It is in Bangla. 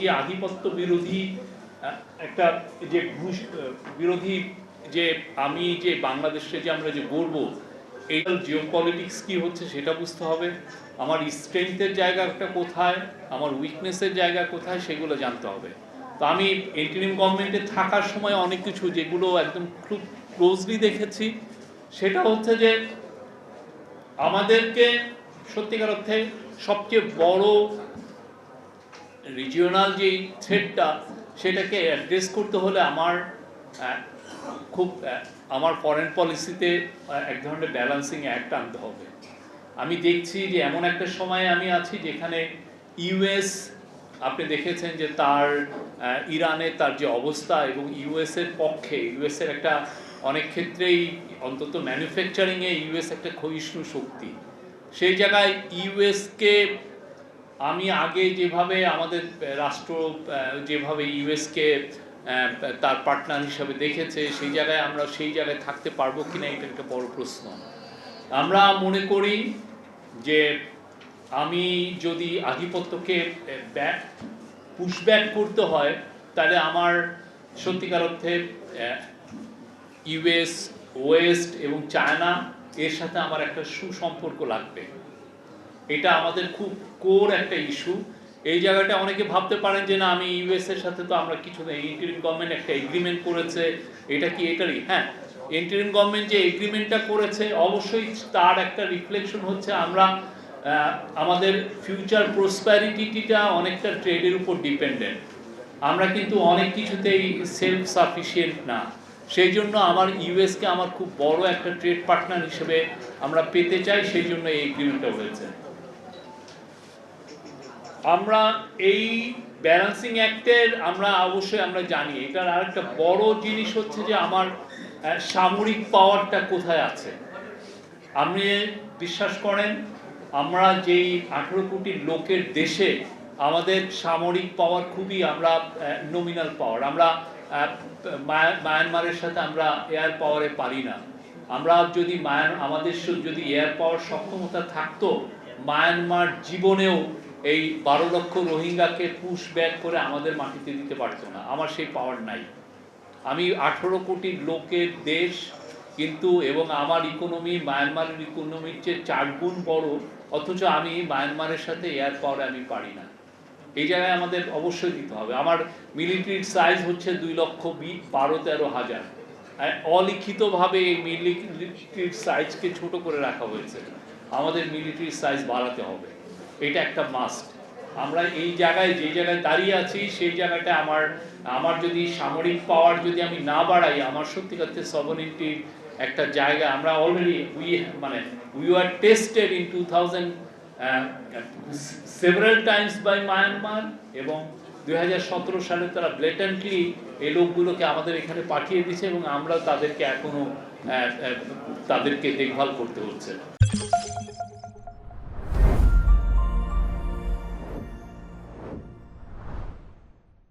যে আধিপত্য বিরোধী একটা যে ঘুষ বিরোধী যে আমি যে বাংলাদেশে যে আমরা যে গড়ব, এইটার জিওপলিটিক্স কি হচ্ছে সেটা বুঝতে হবে। আমার স্ট্রেংথের জায়গাটা কোথায়, আমার উইকনেসের জায়গা কোথায়, সেগুলো জানতে হবে। তো আমি ইন্টারিম গভর্নমেন্টে থাকার সময় অনেক কিছু যেগুলো একদম খুব ক্লোজলি দেখেছি, সেটা হচ্ছে যে আমাদেরকে সত্যিকার অর্থে সবচেয়ে বড় রিজিওনাল যে থ্রেটটা, সেটাকে অ্যাড্রেস করতে হলে আমার ফরেন পলিসিতে এক ধরনের ব্যালেন্সিং অ্যাক্ট আনতে হবে। আমি দেখছি যে এমন একটা সময়ে আমি আছি যেখানে ইউএস, আপনি দেখেছেন যে তার ইরানে তার যে অবস্থা, এবং ইউএসের পক্ষে, ইউএসের একটা অনেক ক্ষেত্রেই অন্তত ম্যানুফ্যাকচারিংয়ে ইউএস একটা ক্ষয়িষ্ণু শক্তি। সেই জায়গায় ইউএসকে আমি আগে যেভাবে আমাদের রাষ্ট্র যেভাবে ইউএসকে তার পার্টনার হিসাবে দেখেছে, সেই জায়গায় আমরা সেই জায়গায় থাকতে পারবো কিনা, এটা একটা বড় প্রশ্ন। আমরা মনে করি যে আমি যদি আধিপত্যকে পুশব্যাক করতে হয়, তাহলে আমার সত্যিকার অর্থে ইউএস, ওয়েস্ট এবং চায়না এর সাথে আমার একটা সুসম্পর্ক লাগবে। এটা আমাদের খুব কোর একটা ইস্যু। এই জায়গাটা অনেকে ভাবতে পারেন যে না, আমি ইউএস এর সাথে তো আমরা কিছু নেই, ইন্টারিম গভর্নমেন্ট একটা এগ্রিমেন্ট করেছে, এটা কি এটারই? হ্যাঁ, ইন্টারিম গভর্নমেন্ট যে এগ্রিমেন্টটা করেছে, অবশ্যই তার একটা রিফ্লেকশন হচ্ছে আমরা আমাদের ফিউচার প্রসপ্যারিটিটা অনেকটা ট্রেডের উপর ডিপেন্ডেন্ট। আমরা কিন্তু অনেক কিছুতেই সেলফ সাফিসিয়েন্ট না। সেই জন্য আমার ইউএসকে আমার খুব বড় একটা ট্রেড পার্টনার হিসেবে আমরা পেতে চাই, সেই জন্য এই এগ্রিমেন্টটা হয়েছে। আমরা এই ব্যালেন্সিং অ্যাক্টের অবশ্যই আমরা জানি, এটার আরেকটা বড় জিনিস হচ্ছে যে আমার সামরিক পাওয়ারটা কোথায় আছে। আপনি বিশ্বাস করেন, আমরা যেই 18 কোটি লোকের দেশে আমাদের সামরিক পাওয়ার খুবই, আমরা নমিনাল পাওয়ার। আমরা মায়ানমারের সাথে আমরা এয়ার পাওয়ারে পারি না। আমরা যদি আমাদের যদি এয়ার পাওয়ার সক্ষমতা থাকতো, মায়ানমার জীবনেও এই 12 লক্ষ রোহিঙ্গাকে পুশ ব্যাক করে আমাদের মাটিতে দিতে পারতো না। আমার সেই পাওয়ার নাই। আমি 18 কোটি লোকের দেশ কিন্তু, এবং আমার ইকোনমি মায়ানমারের ইকোনমির চেয়ে 4 গুণ বড়, অথচ আমি মায়ানমারের সাথে এয়ার পাওয়ারে আমি পারি না। এই জায়গায় আমাদের অবশ্যই দিতে হবে। আমার মিলিটারির সাইজ হচ্ছে 2,12,13 হাজার। অলিখিতভাবে এই মিলিটারির সাইজকে ছোট করে রাখা হয়েছে। আমাদের মিলিটারির সাইজ বাড়াতে হবে, এটা একটা মাস্ট। আমরা এই জায়গায় যে জায়গায় দাঁড়িয়ে আছি, সেই জায়গাটা আমার যদি সামরিক পাওয়ার যদি আমি না বাড়াই, আমার সত্যিকার সভরেনিটির একটা জায়গা আমরা already we were tested in 2000 several times by Myanmar, এবং 2017 সালে তারা ব্লেটেন্টলি এই লোকগুলোকে আমাদের এখানে পাঠিয়ে দিয়েছে, এবং আমরা তাদেরকে এখনো তাদেরকে দেখভাল করতে হচ্ছে।